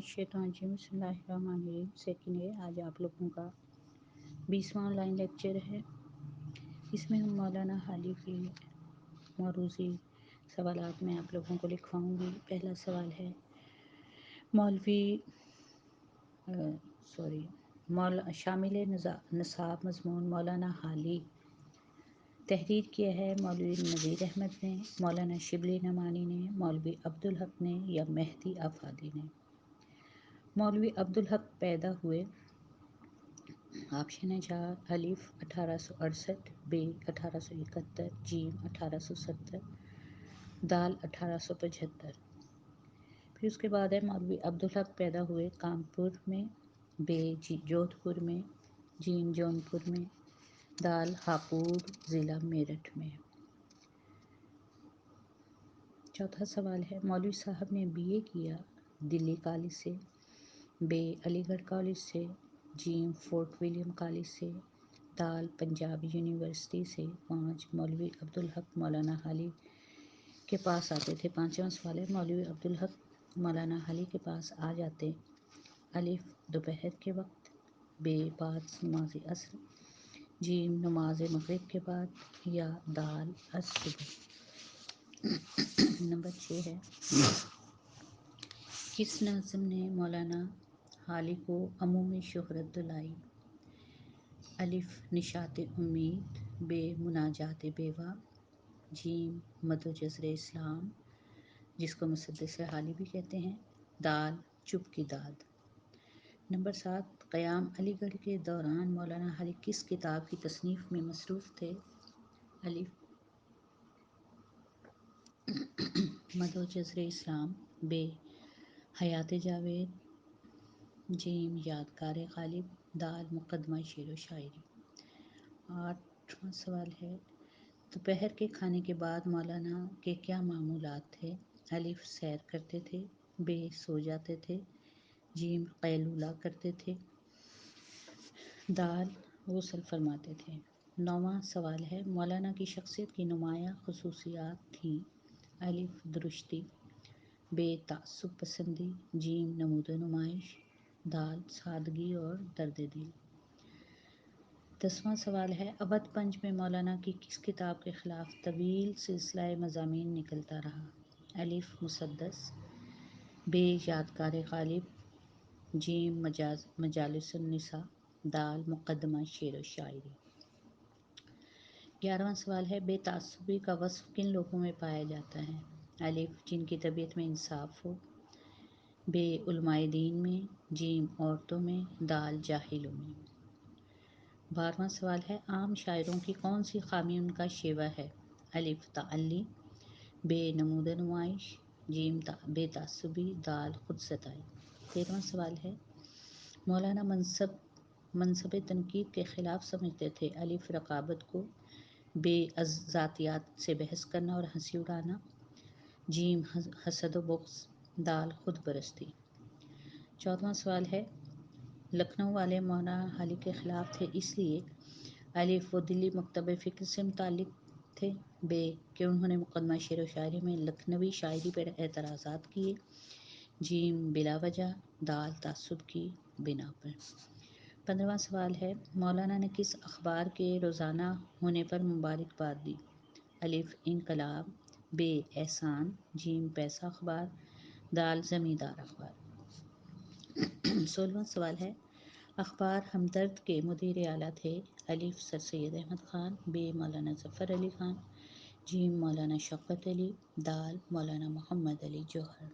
मिनश्शैतानिर्रजीम बिस्मिल्लाहिर्रहमानिर्रहीम। सेकंड है, आज आप लोगों का 20वां ऑनलाइन लेक्चर है। इसमें हम मौलाना हाली की मौरूज़ी सवालात में आप लोगों को लिखवाऊंगी। पहला सवाल है, मौलवी शामिल नसाब मज़मून मौलाना हाली तहरीर किया है मौलवी नज़ीर अहमद ने, मौलाना शिबली नमानी ने, मौलवी अब्दुल हक ने या मेहदी आफादी ने। मौलवी अब्दुल हक पैदा हुए ऑप्शन है 4 अलिफ 1868, बे 1871, जीम 1870, दाल 1875। फिर उसके बाद है मौलवी अब्दुल हक पैदा हुए कानपुर में, बे जोधपुर में, जीम जौनपुर में, दाल हापुड़ ज़िला मेरठ में। चौथा सवाल है, मौलवी साहब ने बीए किया दिल्ली कॉलेज से, बे अलीगढ़ कॉलेज से, जीम फोर्ट विलियम कॉलेज से, दाल पंजाब यूनिवर्सिटी से। 5 मौलवी अब्दुल हक मौलाना हाली के पास आते थे। पांचवा सवाल है, मौलवी अब्दुल हक मौलाना हाली के पास आ जाते अलिफ दोपहर के वक्त, बे बाद नमाज असर, जीम नमाज मगरिब के बाद या दाल सुबह। नंबर 6 है, किस नाज़िम ने मौलाना हाली को अमूमी शोहरत दिलाई? अलिफ निशात उम्मीद, बे मुनाजात बेवा, जीम मदो जज़्र इस्लाम जिसको मुसद्दिस हाली भी कहते हैं, दाल चुप की दाद। नंबर 7, क़याम अलीगढ़ के दौरान मौलाना हाली किस किताब की तसनीफ़ में मसरूफ़ थे? अलिफ मदो जज़्र इस्लाम, बे हयात जावेद, जीम यादगार गालिब, दाल मुक़द्दमा शेर व शायरी। 8वां सवाल है, दोपहर के खाने के बाद मौलाना के क्या मामूलात थे? अलिफ सैर करते थे, बे सो जाते थे, जीम क़ैलूला करते थे, दाल गुस्ल फरमाते थे। 9वां सवाल है, मौलाना की शख्सियत की नुमायाँ ख़ुसूसियात थीं? अलिफ दुरुस्ती, बे तासुब पसंदी, जीम नमूद नुमाइश, दाल सादगी और दर्द दिल। 10वां सवाल है, अवध पंच में मौलाना की किस किताब के ख़िलाफ़ तवील सिलसिला मज़ामीन निकलता रहा? अलिफ मुसद्दस, बे यादगार गालिब, जीम मजालिसुन्निसा, दाल मुक़द्दमा शेर व शायरी। 11वां सवाल है, बेतासुबी का वस्फ़ किन लोगों में पाया जाता है? अलिफ जिनकी तबीयत में इंसाफ हो, बे उलमाए दीन में, जीम औरतों में, दाल जाहिलों में। 12वां सवाल है, आम शायरों की कौन सी खामी उनका शेवा है? अलिफ तअल्ली, बे नमूद नुमाइश, जीम बेतासुबी, दाल खुद सताई। 13वां सवाल है, मौलाना मनसब तनकीद के ख़िलाफ़ समझते थे? अलिफ रकाबत को, बे ज़ातियात से बहस करना और हंसी उड़ाना, जीम हसद व बुग़्ज़, दाल खुद परस्ती। 14वां सवाल है, लखनऊ वाले मौलाना हाली के ख़िलाफ़ थे इसलिए? अलिफ वो दिल्ली मकतब फ़िक्र से मुताल्लिक़ थे, बे कि उन्होंने मुक़द्दमा शेर व शायरी में लखनवी शायरी पर एतराज़ात किए, जीम बिला वजह, दाल तासुब की बिना पर। 15वां सवाल है, मौलाना ने किस अखबार के रोज़ाना होने पर मुबारकबाद दी? अलिफ इनकलाब, बे एहसान, जीम पैसा अखबार, दाल ज़मींदार अखबार। 16वां सवाल है, अखबार हमदर्द के मुदीर आला थे? अलिफ सर सैयद अहमद ख़ान, बे मौलाना ज़फ़र अली ख़ान, जीम मौलाना शौकत अली, दाल मौलाना मोहम्मद अली जौहर।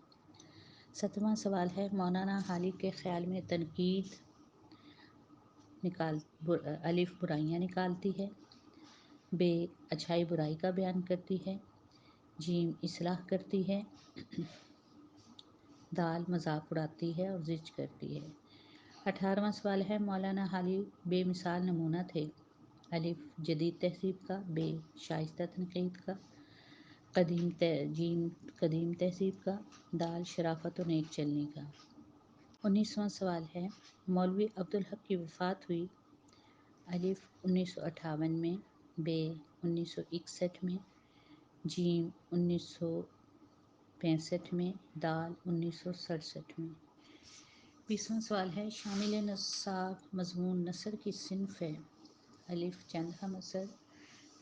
17वां सवाल है, मौलाना हाली के ख़्याल में तनकीद अलिफ बुराइयाँ निकालती है, बे अच्छाई बुराई का बयान करती है, जीम इस्लाह करती है, दाल मजाक उड़ाती है और जिज करती है। 18वां सवाल है, मौलाना हाली बेमिसाल नमूना थे? अलिफ जदीद तहज़ीब का, बे शाइस्ता तनक़ीद का, कदीम तहज़ीब का, दाल शराफत और नेक चलने का। 19वां सवाल है, मौलवी अब्दुल हक की वफ़ात हुई? अलिफ 1958 में, बे 1961 में, जीम 1965 में, दाल 1967 में। 20واں سوال ہے شامل نصاب مضمون نثر کی صنف ہے؟ الف چند ہم اثر،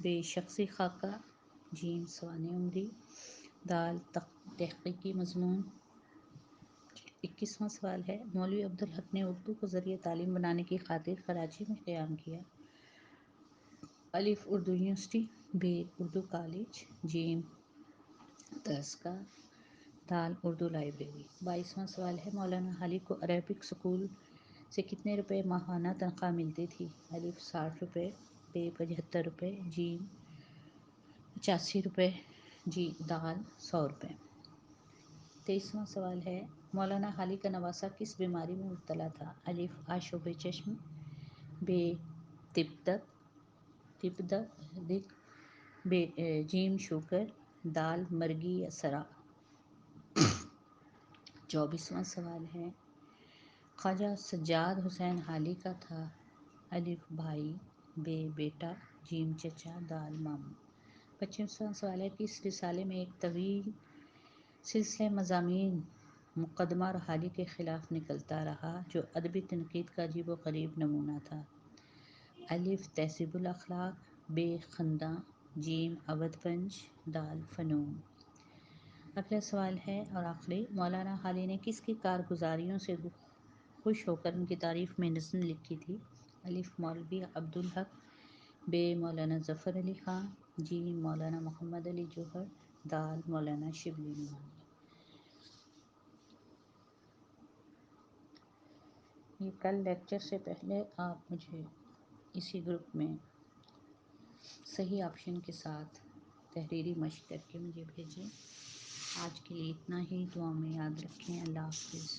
ب شخصی خاکہ، جیم سوانح عمری، دال تحقیقی مضمون۔ 21واں سوال ہے مولوی عبدالحق نے اردو کو ذریعہ تعلیم بنانے کی خاطر کراچی میں قیام کیا؟ الف اردو یونیورسٹی، ب اردو کالج، جیم دستگاہ، دال اردو لائبریری۔ 22واں سوال ہے مولانا حالی کو عربک اسکول سے کتنے روپے ماہانہ تنخواہ ملتی تھی؟ الف 60 روپے، ب 75 روپے، جیم 85 روپے، جی دال 100 روپے۔ 23واں سوال ہے مولانا حالی کا نواسہ کس بیماری میں مبتلا تھا؟ الف آشوب چشم، ب تبدک، جیم شوگر، دال مرگی یا سرا۔ 24واں سوال ہے خواجہ سجاد حسین حالی کا تھا؟ الف بھائی، ب بیٹا، جیم چچا، دال ماموں۔ 25واں سوال ہے کس رسالے میں ایک طویل سلسلہ مضامین مقدمہ اور حالی کے خلاف نکلتا رہا جو ادبی تنقید کا عجیب و غریب نمونہ تھا؟ الف تہذیب الاخلاق، ب خنداں، جیم اودھ پنج، دال فنون۔ اگلا سوال ہے اور آخری مولانا حالی نے کس کی کارگزاریوں سے خوش ہو کر ان کی تعریف میں نظم لکھی تھی؟ الف مولوی عبدالحق، ب مولانا ظفر علی خان، جی مولانا محمد علی جوہر، دال مولانا شبلی نعمانی۔ یہ کل لیکچر سے پہلے آپ مجھے اسی گروپ میں صحیح آپشن کے ساتھ تحریری مشق کر کے مجھے بھیجیں۔ آج کے لیے اتنا ہی، دعا میں یاد رکھیں۔ اللہ حافظ۔